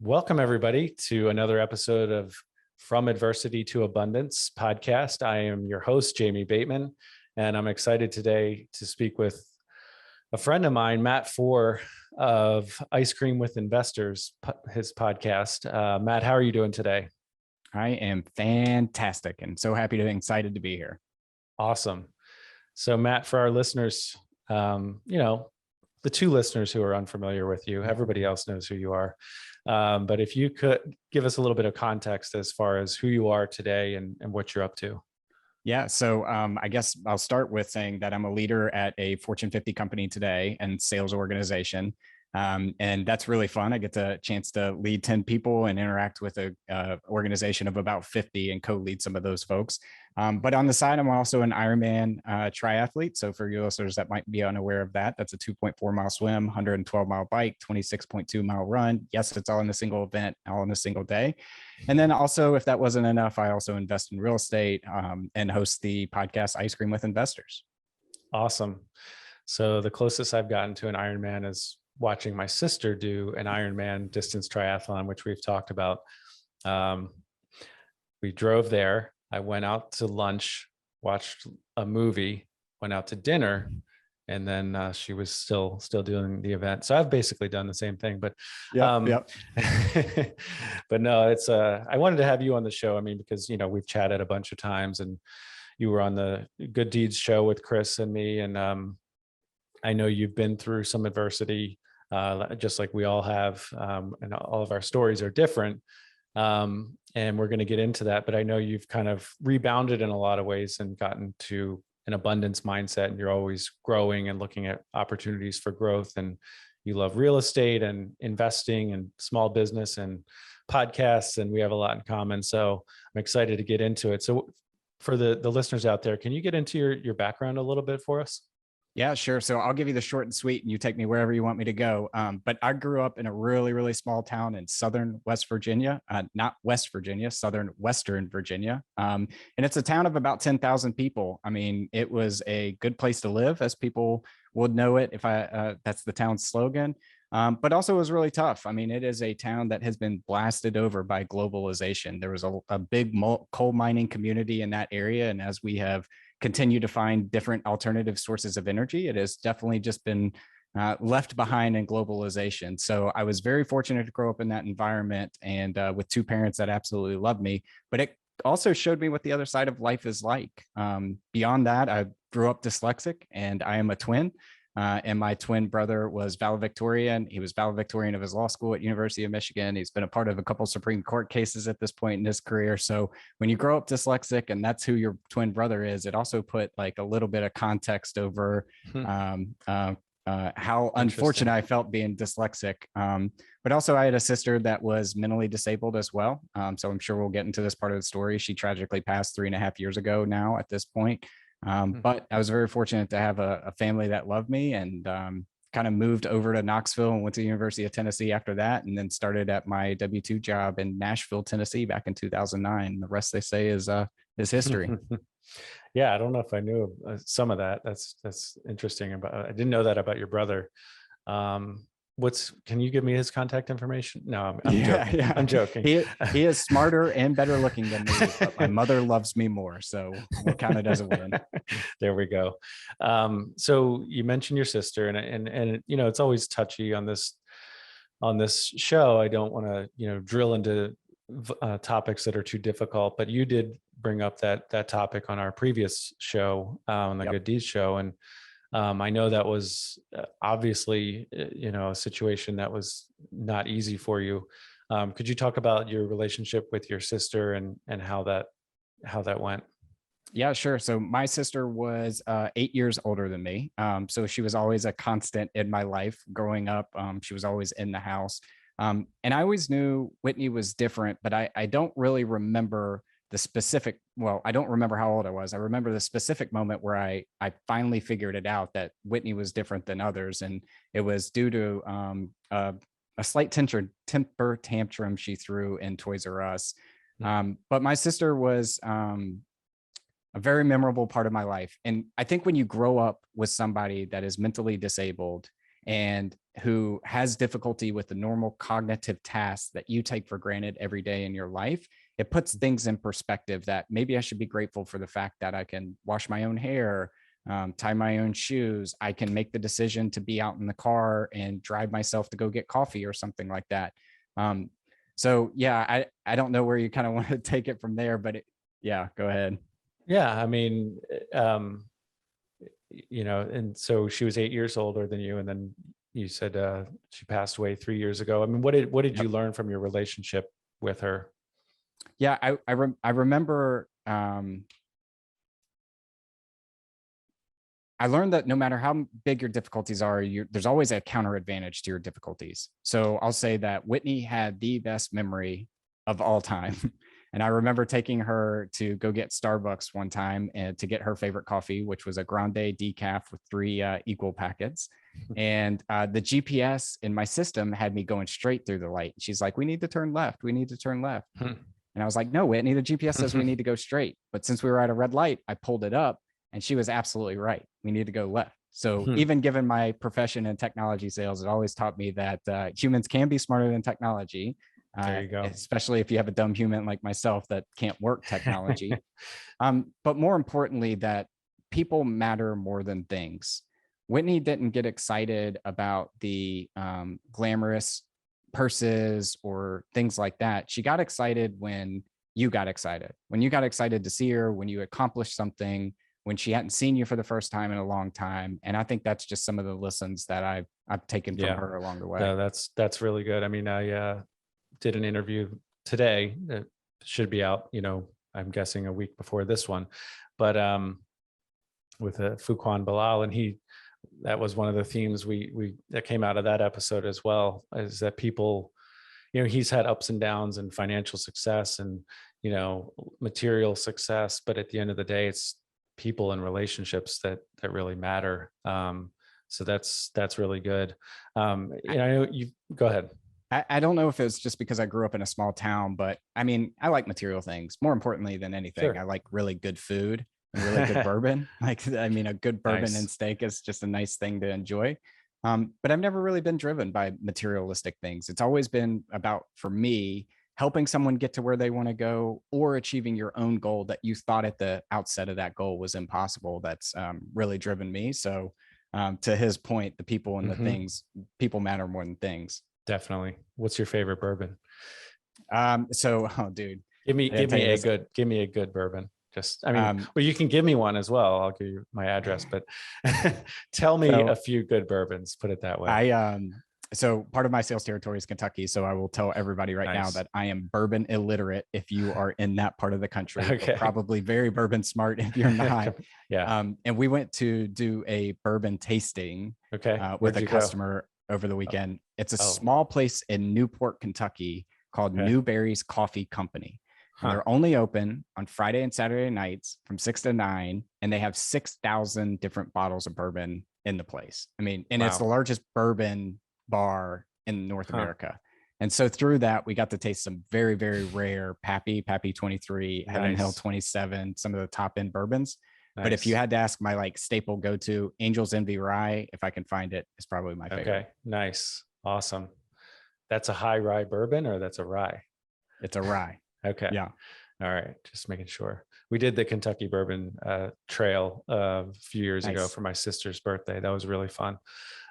Welcome, everybody, to another episode of From Adversity to Abundance podcast. I am your host, Jamie Bateman, and I'm excited today to speak with a friend of mine, Matt Fore of Ice Cream with Investors, his podcast. Matt, how are you doing today? I am fantastic and so happy and excited to be here. Awesome. So, Matt, for our listeners, the two listeners who are unfamiliar with you, everybody else knows who you are. But if you could give us a little bit of context as far as who you are today and what you're up to. Yeah. So I guess I'll start with saying that I'm a leader at a Fortune 50 company today and sales organization. And that's really fun. I get the chance to lead 10 people and interact with a organization of about 50 and co-lead some of those folks. But on the side, I'm also an Ironman triathlete. So for your listeners that might be unaware of that, that's a 2.4 mile swim, 112 mile bike, 26.2 mile run. Yes, it's all in a single event, all in a single day. And then also, if that wasn't enough, I also invest in real estate and host the podcast Ice Cream with Investors. Awesome. So the closest I've gotten to an Ironman is watching my sister do an Ironman distance triathlon, which we've talked about. We drove there. I went out to lunch, watched a movie, went out to dinner, and then she was still doing the event. So I've basically done the same thing. But Yep. but no, it's I wanted to have you on the show. I mean, because we've chatted a bunch of times, and you were on the Good Deeds show with Chris and me, and I know you've been through some adversity. Just like we all have, and all of our stories are different. And we're going to get into that, but I know you've kind of rebounded in a lot of ways and gotten to an abundance mindset, and you're always growing and looking at opportunities for growth. And you love real estate and investing and small business and podcasts, and we have a lot in common. So I'm excited to get into it. So for the listeners out there, can you get into your background a little bit for us? Yeah, sure. So I'll give you the short and sweet and you take me wherever you want me to go. But I grew up in a really, really small town in Southern West Virginia, not West Virginia, Southern Western Virginia. And it's a town of about 10,000 people. I mean, it was a good place to live, as people would know it if that's the town's slogan. But also it was really tough. I mean, it is a town that has been blasted over by globalization. There was a big coal mining community in that area. And as we have continue to find different alternative sources of energy, it has definitely just been left behind in globalization. So I was very fortunate to grow up in that environment and with two parents that absolutely loved me, but it also showed me what the other side of life is like. Beyond that, I grew up dyslexic and I am a twin. And my twin brother was valedictorian. He was valedictorian of his law school at University of Michigan. He's been a part of a couple Supreme Court cases at this point in his career. So when you grow up dyslexic and that's who your twin brother is, it also put like a little bit of context over how unfortunate I felt being dyslexic. But also I had a sister that was mentally disabled as well. So I'm sure we'll get into this part of the story. She tragically passed 3.5 years ago now at this point. But I was very fortunate to have a family that loved me and kind of moved over to Knoxville and went to the University of Tennessee after that, and then started at my W-2 job in Nashville, Tennessee back in 2009. The rest, they say, is history. Yeah, I don't know if I knew some of that. That's interesting. I didn't know that about your brother. Can you give me his contact information? No, I'm joking. Yeah. I'm joking. He is smarter and better looking than me, but my mother loves me more. So we'll count it as a win. There we go. So you mentioned your sister and it's always touchy on this show. I don't want to, drill into topics that are too difficult, but you did bring up that topic on our previous show, on the Good Deeds show. And I know that was obviously, a situation that was not easy for you. Could you talk about your relationship with your sister and how that went? Yeah, sure. So my sister was 8 years older than me. So she was always a constant in my life growing up. She was always in the house. And I always knew Whitney was different, but I don't really remember I don't remember how old I was. I remember the specific moment where I finally figured it out that Whitney was different than others. And it was due to a slight temper tantrum she threw in Toys R Us. But my sister was a very memorable part of my life. And I think when you grow up with somebody that is mentally disabled and who has difficulty with the normal cognitive tasks that you take for granted every day in your life, it puts things in perspective that maybe I should be grateful for the fact that I can wash my own hair, tie my own shoes. I can make the decision to be out in the car and drive myself to go get coffee or something like that. So yeah, I don't know where you kind of want to take it from there, but yeah, go ahead. Yeah, I mean, and so she was 8 years older than you, and then you said she passed away 3 years ago. I mean, what did Yep. you learn from your relationship with her? Yeah, I remember I learned that no matter how big your difficulties are, there's always a counter advantage to your difficulties. So I'll say that Whitney had the best memory of all time. And I remember taking her to go get Starbucks one time and to get her favorite coffee, which was a grande decaf with 3 equal packets. And the GPS in my system had me going straight through the light. She's like, "We need to turn left. We need to turn left." And I was like, "No, Whitney, the GPS says we need to go straight." But since we were at a red light, I pulled it up and she was absolutely right. We need to go left. So even given my profession in technology sales, it always taught me that humans can be smarter than technology. There you go. Especially if you have a dumb human like myself that can't work technology. But more importantly, that people matter more than things. Whitney didn't get excited about the glamorous purses or things like that. She got excited when you got excited, to see her, when you accomplished something, when she hadn't seen you for the first time in a long time. And I think that's just some of the lessons that I've taken from her along the way. No, that's really good. I mean, I did an interview today that should be out, I'm guessing a week before this one, but with Fuquan Bilal, and that was one of the themes we that came out of that episode as well, is that people, he's had ups and downs and financial success and, material success, but at the end of the day, it's people and relationships that really matter. So that's really good. I know you go ahead. I don't know if it's just because I grew up in a small town, but I mean, I like material things more importantly than anything. Sure. I like really good food and really good bourbon. Like, I mean, a good bourbon Nice. and steak is just a nice thing to enjoy. But I've never really been driven by materialistic things. It's always been about, for me, helping someone get to where they want to go or achieving your own goal that you thought at the outset of that goal was impossible. That's really driven me. So to his point, the people and the things, people matter more than things. Definitely. What's your favorite bourbon? Oh, dude, Give me a good bourbon. Just, I mean, well, you can give me one as well. I'll give you my address, but tell me a few good bourbons, put it that way. So part of my sales territory is Kentucky. So I will tell everybody right now that I am bourbon illiterate if you are in that part of the country. Okay. Probably very bourbon smart if you're not. Yeah. And we went to do a bourbon tasting with a customer over the weekend. It's a small place in Newport, Kentucky called Newberry's Coffee Company. And they're only open on Friday and Saturday nights from 6 to 9. And they have 6,000 different bottles of bourbon in the place. I mean, and it's the largest bourbon bar in North America. And so through that, we got to taste some very, very rare Pappy 23, Heaven Hill 27, some of the top end bourbons. But if you had to ask my like staple go-to, Angel's Envy Rye, if I can find it, is probably my favorite. Okay, nice. Awesome. That's a high rye bourbon, or that's a rye? It's a rye. Okay. Yeah. All right. Just making sure. We did the Kentucky Bourbon Trail a few years ago for my sister's birthday. That was really fun.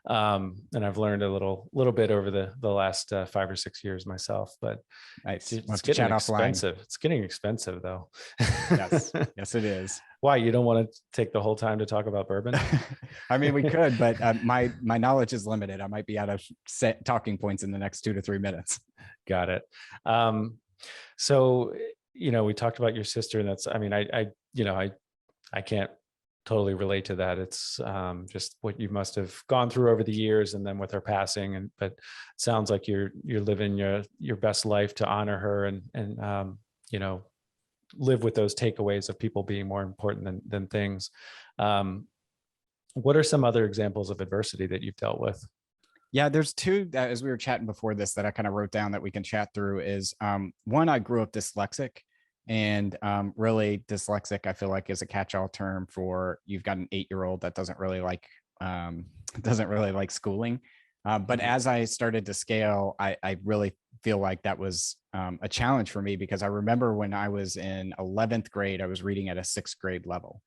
And I've learned a little bit over the last 5 or 6 years myself, but it's getting expensive. It's getting expensive though. Yes, it is. Why? You don't want to take the whole time to talk about bourbon? I mean, we could, but my knowledge is limited. I might be out of set talking points in the next 2 to 3 minutes. Got it. So, we talked about your sister, and that's, I mean, I can't totally relate to that. It's just what you must have gone through over the years, and then with her passing, but it sounds like you're living your best life to honor her and live with those takeaways of people being more important than things. What are some other examples of adversity that you've dealt with? Yeah, there's two that, as we were chatting before this, that I kind of wrote down that we can chat through is one, I grew up dyslexic, and really dyslexic, I feel like, is a catch-all term for you've got an 8-year-old that doesn't really like doesn't really like schooling. But as I started to scale, I really feel like that was a challenge for me, because I remember when I was in 11th grade, I was reading at a 6th grade level.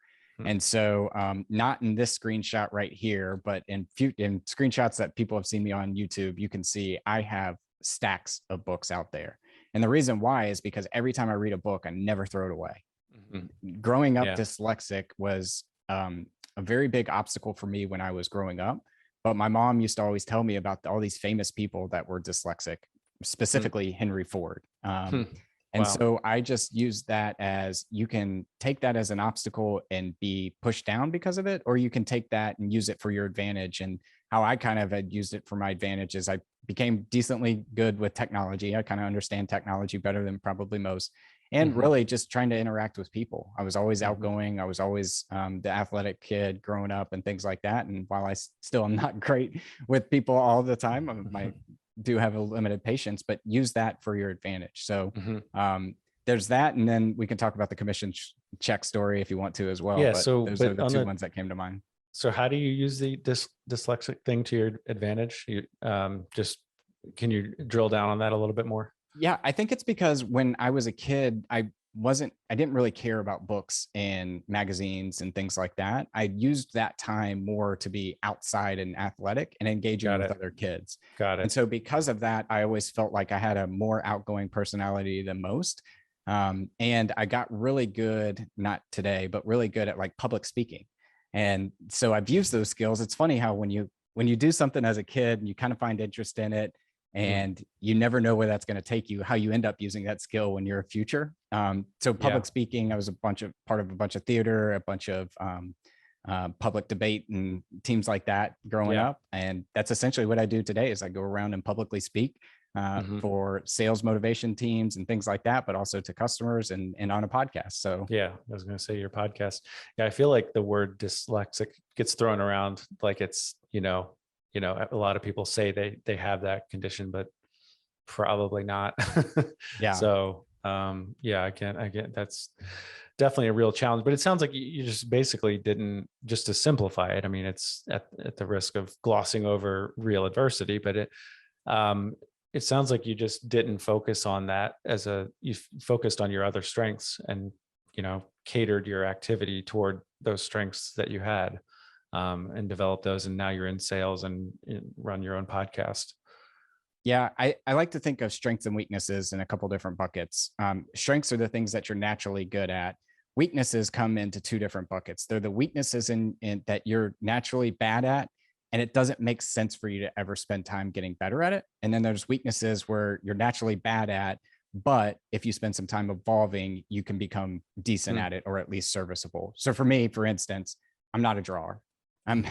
And so not in this screenshot right here, but in screenshots that people have seen me on YouTube, you can see I have stacks of books out there. And the reason why is because every time I read a book, I never throw it away. Growing up dyslexic was a very big obstacle for me when I was growing up. But my mom used to always tell me about all these famous people that were dyslexic, specifically Henry Ford. And so I just use that as, you can take that as an obstacle and be pushed down because of it, or you can take that and use it for your advantage. And how I kind of had used it for my advantage is I became decently good with technology. I kind of understand technology better than probably most. And really just trying to interact with people. I was always outgoing. I was always the athletic kid growing up and things like that. And while I still am not great with people all the time, I do have a limited patience, but use that for your advantage. So there's that. And then we can talk about the commission check story if you want to as well. Yeah. But So those are the two ones that came to mind. So how do you use the dyslexic thing to your advantage? You just, can you drill down on that a little bit more? Yeah, I think it's because when I was a kid, I didn't really care about books and magazines and things like that. I used that time more to be outside and athletic and engaging with other kids. Got it. And so because of that, I always felt like I had a more outgoing personality than most. And I got really good, not today, but really good at like public speaking. And so I've used those skills. It's funny how when you do something as a kid and you kind of find interest in it, and you never know where that's going to take you, how you end up using that skill when you're a future. So public speaking, I was part of a bunch of theater, a bunch of public debate and teams like that growing up. And that's essentially what I do today is I go around and publicly speak for sales motivation teams and things like that, but also to customers and on a podcast. So yeah, I was going to say your podcast. Yeah. I feel like the word dyslexic gets thrown around like it's, a lot of people say they have that condition, but probably not. Yeah. So I get that's definitely a real challenge, but it sounds like you just basically didn't, just to simplify it. I mean, it's at the risk of glossing over real adversity, but it sounds like you just didn't focus on that you focused on your other strengths and, catered your activity toward those strengths that you had. And develop those. And now you're in sales and run your own podcast. Yeah, I like to think of strengths and weaknesses in a couple different buckets. Strengths are the things that you're naturally good at. Weaknesses come into two different buckets. They're the weaknesses in that you're naturally bad at, and it doesn't make sense for you to ever spend time getting better at it. And then there's weaknesses where you're naturally bad at, but if you spend some time evolving, you can become decent at it, or at least serviceable. So for me, for instance, I'm not a drawer. I'm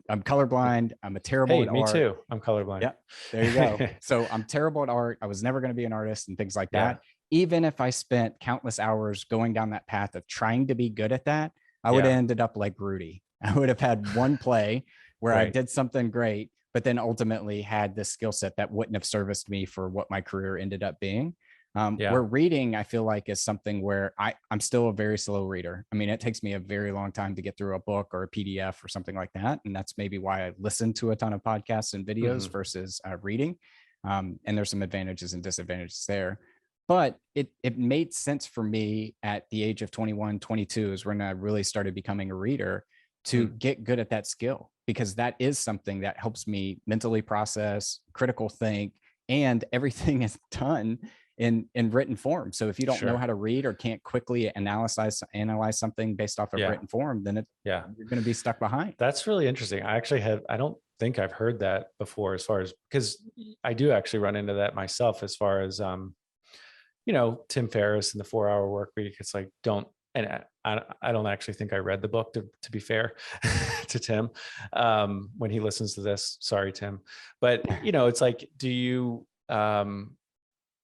colorblind. I'm a terrible at me art. too. I'm colorblind. Yeah, there you go. So I'm terrible at art. I was never going to be an artist and things like that. Even if I spent countless hours going down that path of trying to be good at that, I would have ended up like Rudy. I would have had one play where I did something great, but then ultimately had this skill set that wouldn't have serviced me for what my career ended up being. Where reading, I feel like, is something where I'm still a very slow reader. I mean, it takes me a very long time to get through a book or a PDF or something like that. And that's maybe why I listen to a ton of podcasts and videos versus reading. And there's some advantages and disadvantages there. But it made sense for me at the age of 21, 22 is when I really started becoming a reader to get good at that skill, because that is something that helps me mentally process, critical think, and everything is done in written form. So if you don't know how to read or can't quickly analyze something based off of written form, then you're going to be stuck behind. That's really interesting. I don't think I've heard that before, as far as, because I do actually run into that myself, as far as, Tim Ferriss and the 4-Hour Work Week. It's like, I don't actually think I read the book, to be fair to Tim, when he listens to this. Sorry, Tim. But, it's like, do you,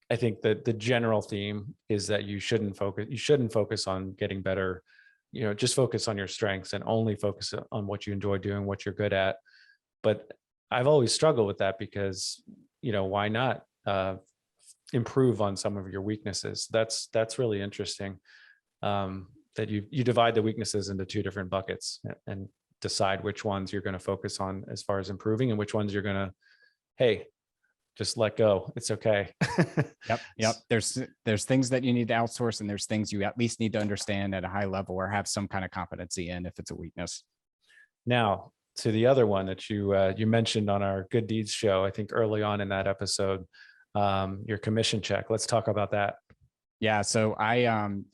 I think that the general theme is that you shouldn't focus on getting better, just focus on your strengths and only focus on what you enjoy doing, what you're good at. But I've always struggled with that because, why not improve on some of your weaknesses? That's really interesting, that you divide the weaknesses into two different buckets and decide which ones you're going to focus on as far as improving and which ones you're going to, hey, just let go. It's okay. Yep. There's things that you need to outsource, and there's things you at least need to understand at a high level or have some kind of competency in if it's a weakness. Now to the other one that you mentioned on our Good Deeds show, I think early on in that episode, your commission check. Let's talk about that. Yeah. So I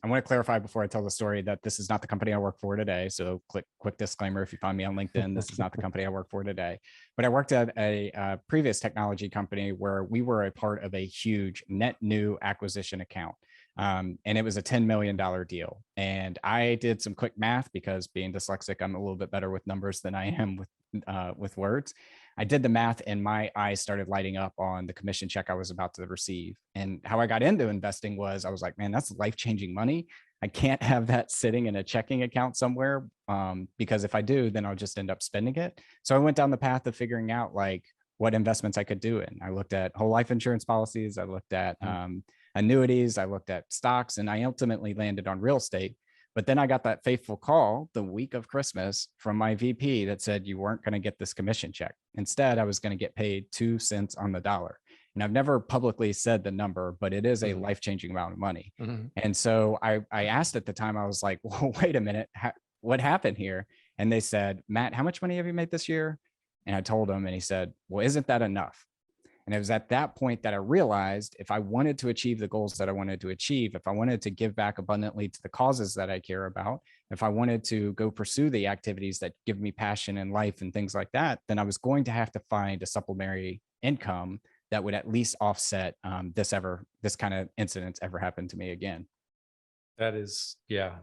want to clarify before I tell the story that this is not the company I work for today. So quick disclaimer. If you find me on LinkedIn, this is not the company I work for today, but I worked at a previous technology company where we were a part of a huge net new acquisition account. And it was a $10 million deal. And I did some quick math because being dyslexic, I'm a little bit better with numbers than I am with words. I did the math and my eyes started lighting up on the commission check I was about to receive. And how I got into investing was I was like, man, that's life-changing money. I can't have that sitting in a checking account somewhere because if I do, then I'll just end up spending it. So I went down the path of figuring out like what investments I could do in. I looked at whole life insurance policies. I looked at annuities. I looked at stocks, and I ultimately landed on real estate. But then I got that fateful call the week of Christmas from my VP that said you weren't going to get this commission check. Instead, I was going to get paid 2 cents on the dollar. And I've never publicly said the number, but it is a life-changing amount of money. And so I asked at the time, I was like, well, wait a minute, what happened here? And they said, Matt, how much money have you made this year? And I told him, and he said, well, isn't that enough? And it was at that point that I realized if I wanted to achieve the goals that I wanted to achieve, if I wanted to give back abundantly to the causes that I care about, if I wanted to go pursue the activities that give me passion in life and things like that, then I was going to have to find a supplementary income that would at least offset this kind of incidents ever happen to me again. That is, yeah.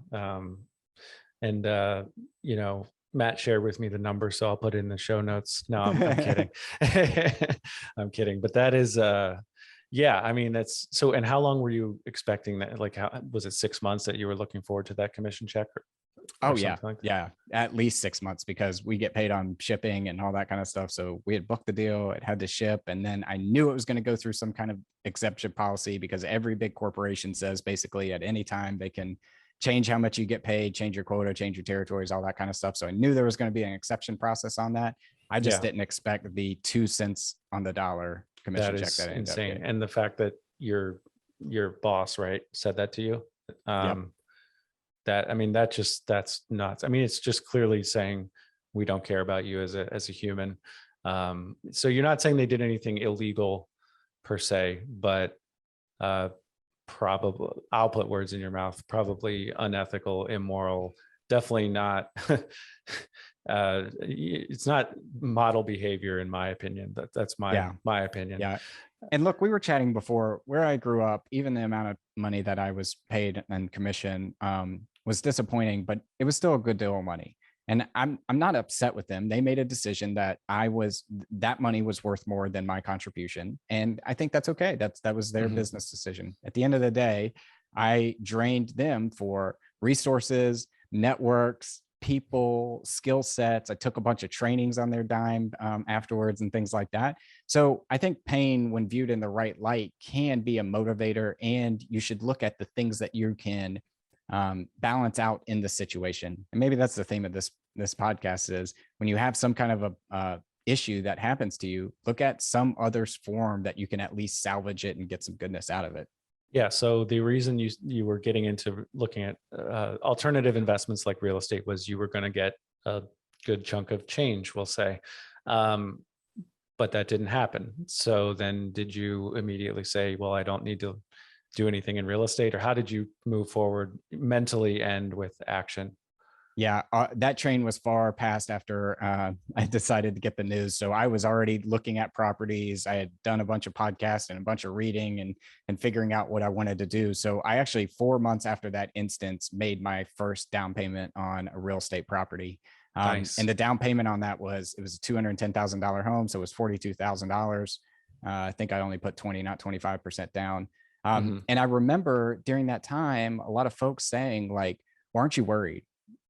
And Matt shared with me the number, so I'll put it in the show notes. No, I'm kidding. I'm kidding. But that is, yeah, I mean, that's so. And how long were you expecting that? Like, how was it 6 months that you were looking forward to that commission check? Oh yeah. Yeah. At least 6 months because we get paid on shipping and all that kind of stuff. So we had booked the deal, it had to ship. And then I knew it was going to go through some kind of exception policy because every big corporation says basically at any time they can change how much you get paid, change your quota, change your territories, all that kind of stuff. So I knew there was going to be an exception process on that. I just didn't expect the 2 cents on the dollar commission check. That is insane. And the fact that your boss, right, said that to you, that's nuts. I mean, it's just clearly saying we don't care about you as a human. So you're not saying they did anything illegal per se, but probably, I'll put words in your mouth, probably unethical, immoral, definitely not. It's not model behavior in my opinion. That's my opinion. Yeah. And look, we were chatting before where I grew up, even the amount of money that I was paid and commission was disappointing, but it was still a good deal of money. And I'm not upset with them. They made a decision that that money was worth more than my contribution. And I think that's okay. That was their business decision. At the end of the day, I drained them for resources, networks, people, skill sets. I took a bunch of trainings on their dime afterwards and things like that. So I think pain, when viewed in the right light, can be a motivator, and you should look at the things that you can balance out in the situation. And maybe that's the theme of this podcast is when you have some kind of a issue that happens to you, look at some other form that you can at least salvage it and get some goodness out of it. Yeah. So the reason you were getting into looking at alternative investments like real estate was you were going to get a good chunk of change, we'll say. But that didn't happen. So then did you immediately say, well, I don't need to do anything in real estate? Or how did you move forward mentally and with action? Yeah, that train was far past after I decided to get the news. So I was already looking at properties. I had done a bunch of podcasts and a bunch of reading and figuring out what I wanted to do. So I actually 4 months after that instance made my first down payment on a real estate property. Nice. And the down payment on that was a $210,000 home. So it was $42,000. I think I only put 20, not 25% down. And I remember during that time, a lot of folks saying like, well, aren't you worried?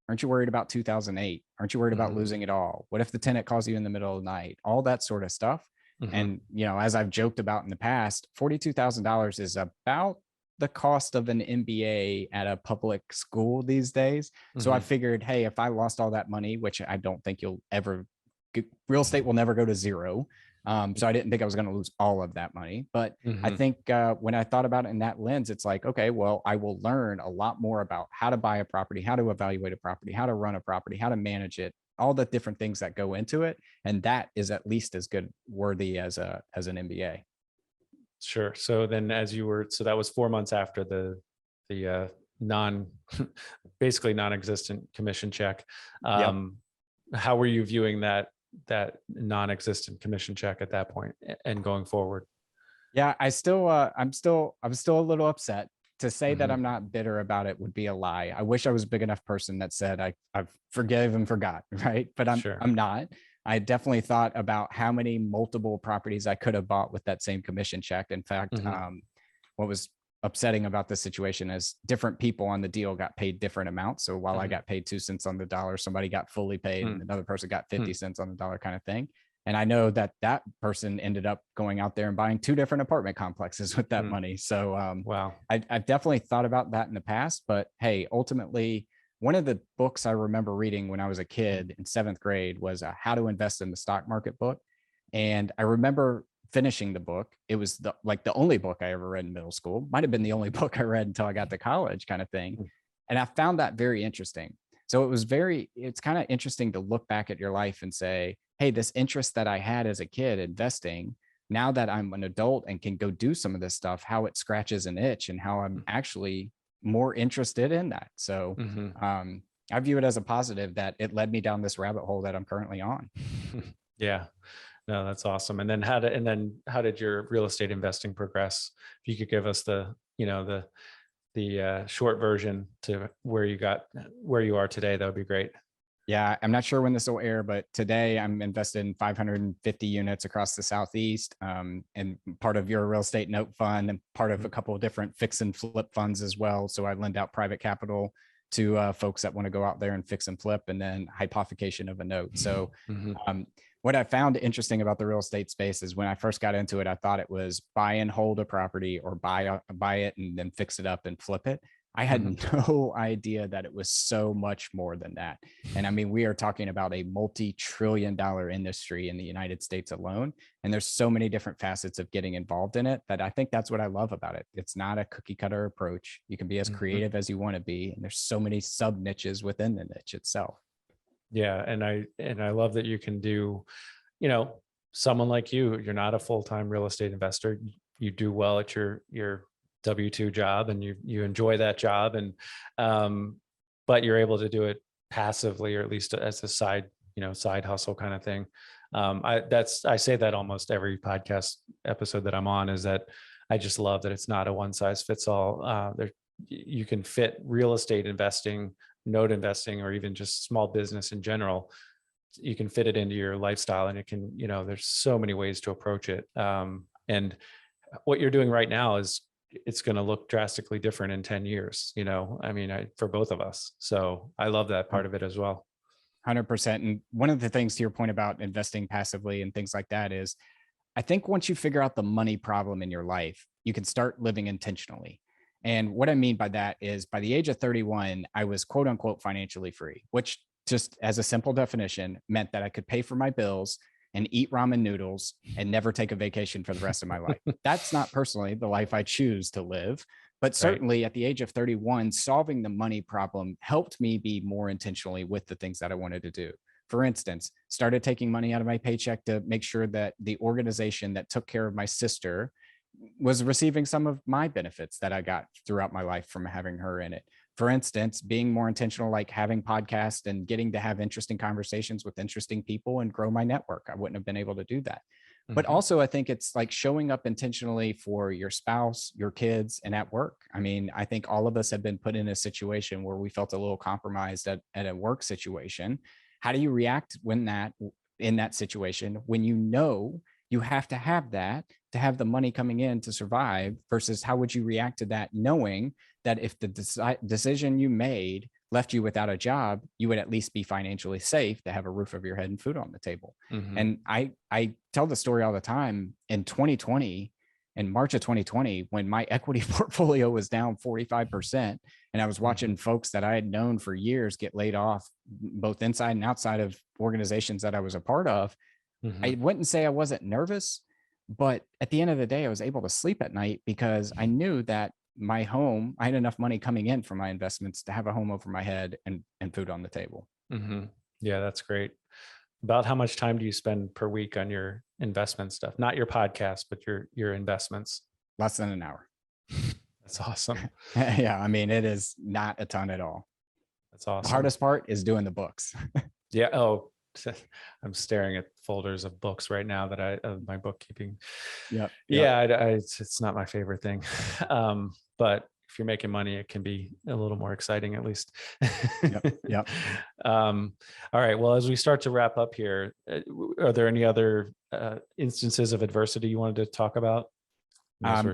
Aren't you worried about 2008? Aren't you worried about losing it all? What if the tenant calls you in the middle of the night? All that sort of stuff. And, as I've joked about in the past, $42,000 is about the cost of an MBA at a public school these days. So I figured, hey, if I lost all that money, which I don't think you'll ever, real estate will never go to zero. So I didn't think I was going to lose all of that money. But I think when I thought about it in that lens, it's like, okay, well, I will learn a lot more about how to buy a property, how to evaluate a property, how to run a property, how to manage it, all the different things that go into it. And that is at least as good worthy as an MBA. Sure. So then so that was 4 months after the basically non-existent commission check. How were you viewing that non-existent commission check at that point and going forward? Yeah, I'm still a little upset. To say that I'm not bitter about it would be a lie. I wish I was a big enough person that said I've forgive and forgot, right? But I'm not. I definitely thought about how many multiple properties I could have bought with that same commission check. In fact, what was upsetting about this situation is different people on the deal got paid different amounts. So while I got paid 2 cents on the dollar, somebody got fully paid and another person got 50 cents on the dollar, kind of thing. And I know that that person ended up going out there and buying 2 different apartment complexes with that money. So wow, I've definitely thought about that in the past. But hey, ultimately, one of the books I remember reading when I was a kid in 7th grade was a How to Invest in the Stock Market book. And I remember finishing the book. It was the only book I ever read in middle school. Might have been the only book I read until I got to college, kind of thing. And I found that very interesting. So it's kind of interesting to look back at your life and say, hey, this interest that I had as a kid investing, now that I'm an adult and can go do some of this stuff, how it scratches an itch and how I'm actually more interested in that. So I view it as a positive that it led me down this rabbit hole that I'm currently on. Yeah, no, that's awesome. And then how did your real estate investing progress? If you could give us the short version to where you are today, that would be great. Yeah, I'm not sure when this will air, but today I'm invested in 550 units across the Southeast, and part of your real estate note fund and part of a couple of different fix and flip funds as well. So I lend out private capital to folks that want to go out there and fix and flip, and then hypothecation of a note. So what I found interesting about the real estate space is when I first got into it, I thought it was buy and hold a property or buy it and then fix it up and flip it. I had no idea that it was so much more than that. And I mean, we are talking about a multi-trillion-dollar industry in the United States alone. And there's so many different facets of getting involved in it that I think that's what I love about it. It's not a cookie cutter approach. You can be as creative as you want to be. And there's so many sub niches within the niche itself. Yeah. And I love that you can do, someone like you're not a full-time real estate investor. You do well at your W-2 job and you enjoy that job, and but you're able to do it passively, or at least as a side hustle kind of thing. I say that almost every podcast episode that I'm on, is that I just love that it's not a one size fits all. You can fit real estate investing, note investing, or even just small business in general. You can fit it into your lifestyle, and it can, there's so many ways to approach it. And what you're doing right now is, it's going to look drastically different in 10 years, for both of us. So I love that part of it as well. 100%. And one of the things, to your point about investing passively and things like that, is I think once you figure out the money problem in your life, you can start living intentionally. And what I mean by that is, by the age of 31, I was quote unquote financially free, which, just as a simple definition, meant that I could pay for my bills and eat ramen noodles and never take a vacation for the rest of my life. That's not personally the life I choose to live, but certainly at the age of 31, solving the money problem helped me be more intentionally with the things that I wanted to do. For instance, started taking money out of my paycheck to make sure that the organization that took care of my sister was receiving some of my benefits that I got throughout my life from having her in it. For instance, being more intentional, like having podcasts and getting to have interesting conversations with interesting people and grow my network. I wouldn't have been able to do that. But also, I think it's like showing up intentionally for your spouse, your kids, and at work. I mean, I think all of us have been put in a situation where we felt a little compromised at a work situation. How do you react in that situation when you have to have that to have the money coming in to survive, versus how would you react to that, knowing that if the decision you made left you without a job, you would at least be financially safe to have a roof over your head and food on the table. And I tell the story all the time. In 2020, in March of 2020, when my equity portfolio was down 45%, and I was watching folks that I had known for years get laid off, both inside and outside of organizations that I was a part of. I wouldn't say I wasn't nervous, but at the end of the day, I was able to sleep at night because I knew that my home, I had enough money coming in from my investments to have a home over my head and food on the table. Yeah, that's great. About how much time do you spend per week on your investment stuff? Not your podcast, but your investments. Less than an hour. That's awesome. Yeah, I mean, it is not a ton at all. That's awesome. The hardest part is doing the books. Yeah. Oh, I'm staring at folders of books right now that my bookkeeping. Yep. Yeah. It's not my favorite thing. But if you're making money, it can be a little more exciting, at least. Yep. All right. Well, as we start to wrap up here, are there any other instances of adversity you wanted to talk about?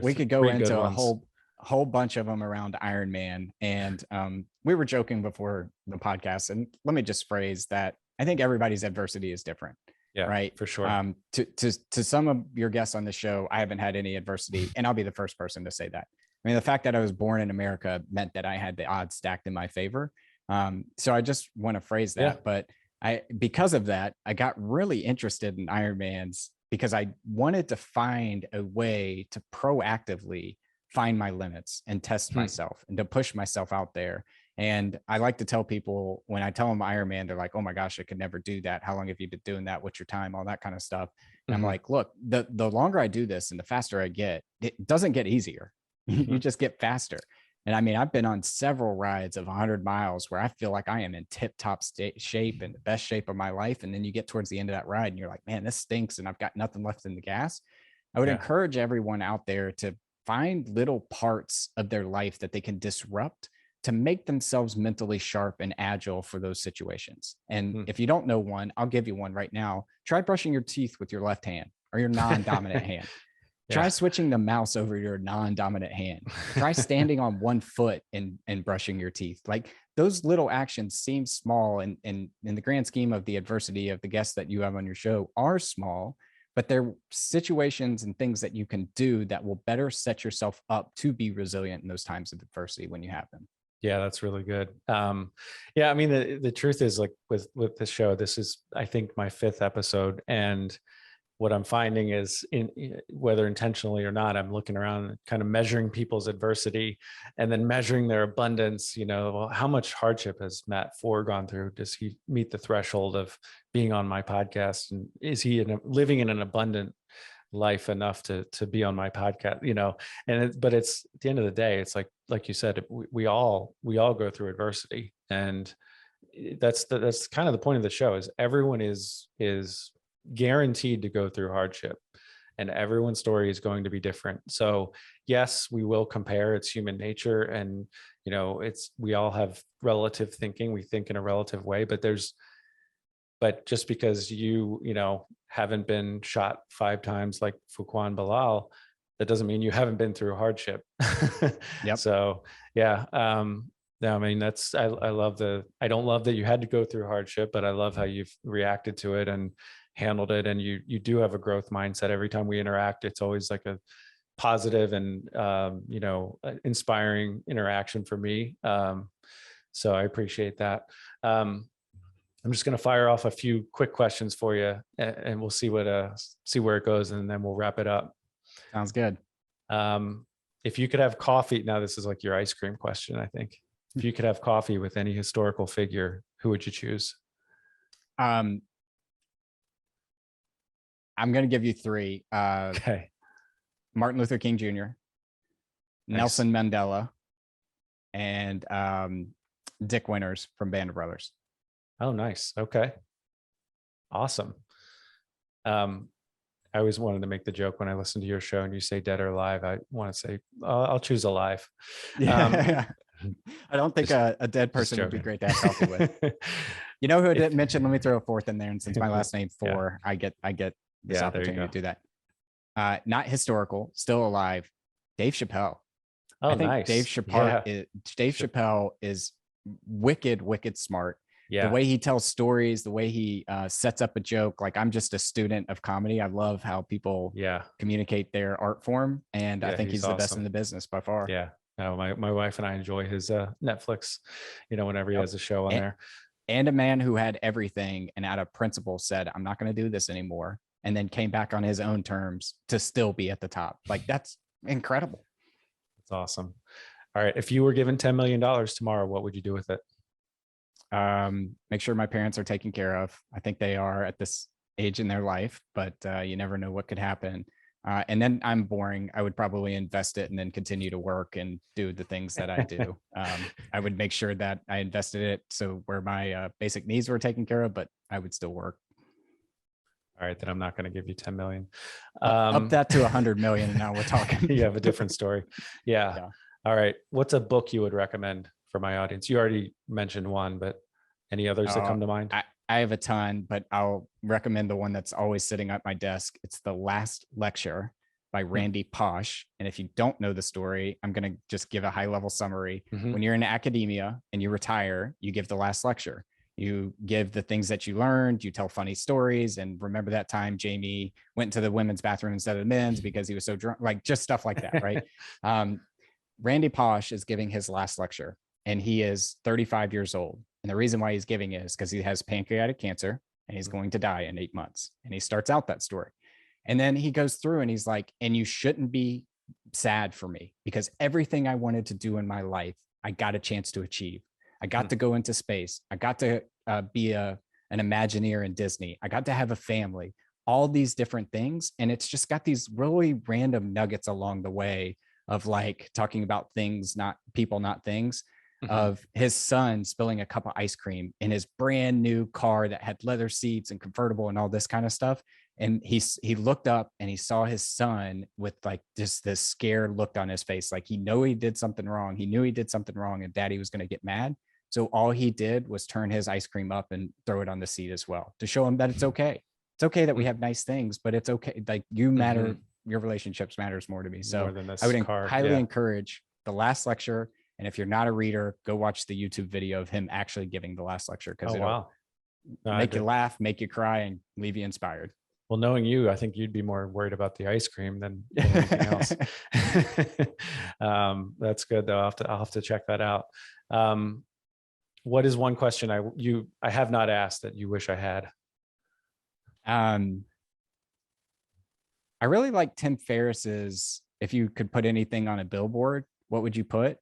We could go into a whole bunch of them around Ironman. And we were joking before the podcast. And let me just phrase that I think everybody's adversity is different. Yeah, right. For sure. To some of your guests on the show, I haven't had any adversity, and I'll be the first person to say that. I mean, the fact that I was born in America meant that I had the odds stacked in my favor. So I just want to phrase that. Yeah. But because of that, I got really interested in Ironmans because I wanted to find a way to proactively find my limits and test myself and to push myself out there. And I like to tell people, when I tell them Ironman, they're like, oh my gosh, I could never do that. How long have you been doing that? What's your time? All that kind of stuff. And I'm like, look, the longer I do this and the faster I get, it doesn't get easier. You just get faster. And I mean, I've been on several rides of 100 miles where I feel like I am in tip-top shape and the best shape of my life. And then you get towards the end of that ride and you're like, man, this stinks and I've got nothing left in the gas. I would encourage everyone out there to find little parts of their life that they can disrupt to make themselves mentally sharp and agile for those situations. And if you don't know one, I'll give you one right now. Try brushing your teeth with your left hand or your non-dominant hand. Try switching the mouse over your non-dominant hand. Try standing on one foot and brushing your teeth. Like, those little actions seem small, and in the grand scheme of the adversity of the guests that you have on your show are small, but they're situations and things that you can do that will better set yourself up to be resilient in those times of adversity when you have them. Yeah, that's really good. Yeah, I mean, the truth is, like, with the show, this is, I think, my 5th episode, and what I'm finding is, whether intentionally or not, I'm looking around and kind of measuring people's adversity and then measuring their abundance. Well, how much hardship has Matt Fore gone through? Does he meet the threshold of being on my podcast? And is he living in an abundant life enough to be on my podcast? But it's, at the end of the day, it's like you said, we all go through adversity, and that's kind of the point of the show, is everyone is guaranteed to go through hardship, and everyone's story is going to be different. So yes, we will compare. It's human nature. And, we all have relative thinking. We think in a relative way, but just because you haven't been shot 5 times like Fuquan Bilal, that doesn't mean you haven't been through hardship. Yep. So yeah. I mean, I don't love that you had to go through hardship, but I love how you've reacted to it and handled it. And you do have a growth mindset. Every time we interact, it's always like a positive and, inspiring interaction for me. So I appreciate that. I'm just going to fire off a few quick questions for you, and we'll see where it goes, and then we'll wrap it up. Sounds good. If you could have coffee, now this is like your ice cream question, I think. If you could have coffee with any historical figure, who would you choose? I'm going to give you 3. Okay. Martin Luther King Jr., Nice. Nelson Mandela, and Dick Winters from Band of Brothers. Oh, nice. Okay. Awesome. I always wanted to make the joke when I listen to your show and you say dead or alive. I want to say, I'll choose alive. Yeah. I don't think a dead person would be great to have coffee with. You know who I didn't mention? Let me throw a 4th in there. And since my last name Fore, I get this opportunity to do that. Not historical, still alive. Dave Chappelle. Oh, I think nice. Dave Chappelle is wicked smart. The Yeah. way he tells stories, the way he sets up a joke. Like, I'm just a student of comedy. I love how people Yeah. communicate their art form, and I Yeah. think He's he's the best in awesome. the business by far. Yeah. No, my wife and I enjoy his Netflix, whenever he Yep. has a show on And, there. and a man who had everything and out of principle said, I'm not going to do this anymore. And then came back on his own terms to still be at the top. Like, that's incredible. It's awesome. All right. If you were given $10 million tomorrow, what would you do with it? Make sure my parents are taken care of. I think they are at this age in their life, but you never know what could happen. And then I'm boring. I would probably invest it and then continue to work and do the things that I do. I would make sure that I invested it so where my basic needs were taken care of, but I would still work. All right, then I'm not going to give you 10 million. Up that to 100 million, and now we're talking. You have a different story. Yeah. Yeah. All right. What's a book you would recommend for my audience? You already mentioned one, but any others that come to mind? I have a ton, but I'll recommend the one that's always sitting at my desk. It's The Last Lecture by Randy Posh. And if you don't know the story, I'm going to just give a high level summary. Mhm. When you're in academia and you retire, you give the last lecture. You give the things that you learned, you tell funny stories. And remember that time Jamie went to the women's bathroom instead of the men's because he was so drunk, like just stuff like that, right? Randy Posh is giving his last lecture, and he is 35 years old. And the reason why he's giving it is because he has pancreatic cancer and he's going to die in 8 months. And he starts out that story. And then he goes through and he's like, and you shouldn't be sad for me because everything I wanted to do in my life, I got a chance to achieve. I got to go into space. I got to be an Imagineer in Disney. I got to have a family, all these different things. And it's just got these really random nuggets along the way of like talking about things, not people, not things, of his son spilling a cup of ice cream in his brand new car that had leather seats and convertible and all this kind of stuff. And he looked up and he saw his son with like just this scared look on his face. Like he knew he did something wrong. He knew he did something wrong and daddy was going to get mad. So all he did was turn his ice cream up and throw it on the seat as well to show him that it's okay. It's okay that we have nice things, but it's okay. Like you matter, your relationships matters more to me. So I would highly encourage The Last Lecture. And if you're not a reader, go watch the YouTube video of him actually giving the last lecture because it'll make you laugh, make you cry, and leave you inspired. Well, knowing you, I think you'd be more worried about the ice cream than anything else. That's good though. I'll have to check that out. What is one question I have not asked that you wish I had? I really like Tim Ferriss's, if you could put anything on a billboard, what would you put?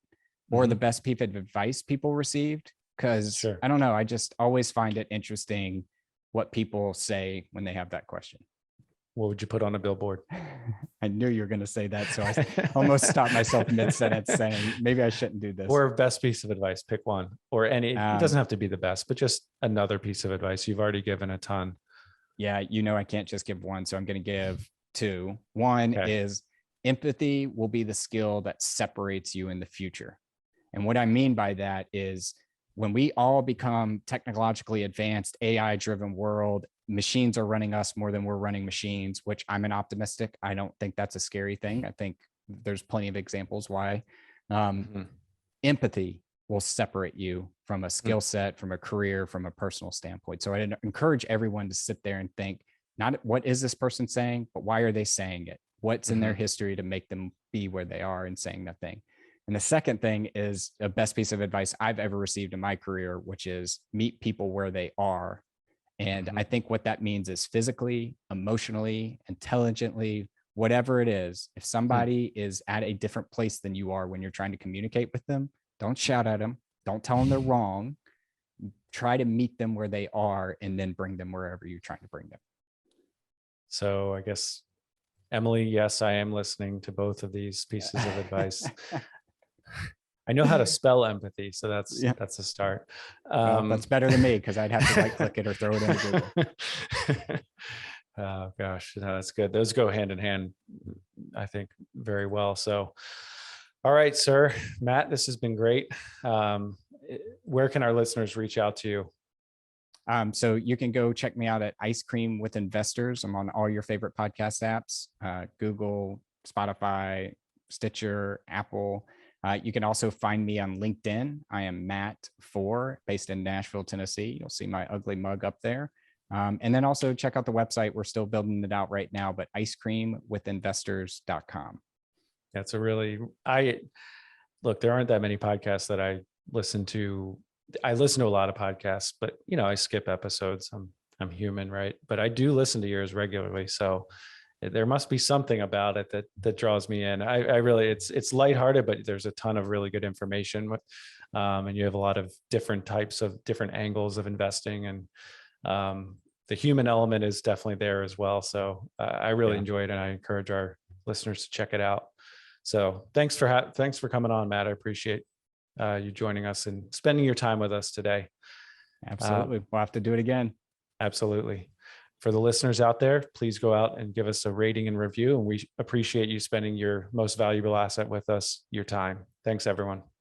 Or the best piece of advice people received? Because I don't know, I just always find it interesting what people say when they have that question. What would you put on a billboard? I knew you were going to say that. So I almost stopped myself mid-sentence saying, maybe I shouldn't do this. Or best piece of advice, pick one. Or any, it doesn't have to be the best, but just another piece of advice. You've already given a ton. Yeah, I can't just give one. So I'm going to give two. One is empathy will be the skill that separates you in the future. And what I mean by that is when we all become technologically advanced, AI-driven world, machines are running us more than we're running machines, which I'm an optimistic. I don't think that's a scary thing. I think there's plenty of examples why. Empathy will separate you from a skill set, from a career, from a personal standpoint. So I encourage everyone to sit there and think, not what is this person saying, but why are they saying it? What's in their history to make them be where they are and saying that thing? And the second thing is the best piece of advice I've ever received in my career, which is meet people where they are. And I think what that means is physically, emotionally, intelligently, whatever it is, if somebody is at a different place than you are when you're trying to communicate with them, don't shout at them. Don't tell them they're wrong. Try to meet them where they are and then bring them wherever you're trying to bring them. So I guess, Emily, yes, I am listening to both of these pieces of advice. I know how to spell empathy, so that's a start. That's better than me because I'd have to right click it or throw it in Google. Oh gosh, no, that's good. Those go hand in hand, I think, very well. So, all right, sir, Matt, this has been great. Where can our listeners reach out to you? So you can go check me out at Ice Cream with Investors. I'm on all your favorite podcast apps, Google, Spotify, Stitcher, Apple. You can also find me on LinkedIn. I am Matt Fore, based in Nashville, Tennessee. You'll see my ugly mug up there. And then also check out the website. We're still building it out right now, but icecreamwithinvestors.com. That's a really, look, there aren't that many podcasts that I listen to. I listen to a lot of podcasts, but I skip episodes. I'm human, right? But I do listen to yours regularly. So there must be something about it that draws me in. I really, it's lighthearted, but there's a ton of really good information with, and you have a lot of different types of different angles of investing, and the human element is definitely there as well. So I really enjoyed it, and I encourage our listeners to check it out. So thanks for coming on, Matt. I appreciate you joining us and spending your time with us today. Absolutely. We'll have to do it again. Absolutely. For the listeners out there, please go out and give us a rating and review. And we appreciate you spending your most valuable asset with us, your time. Thanks, everyone.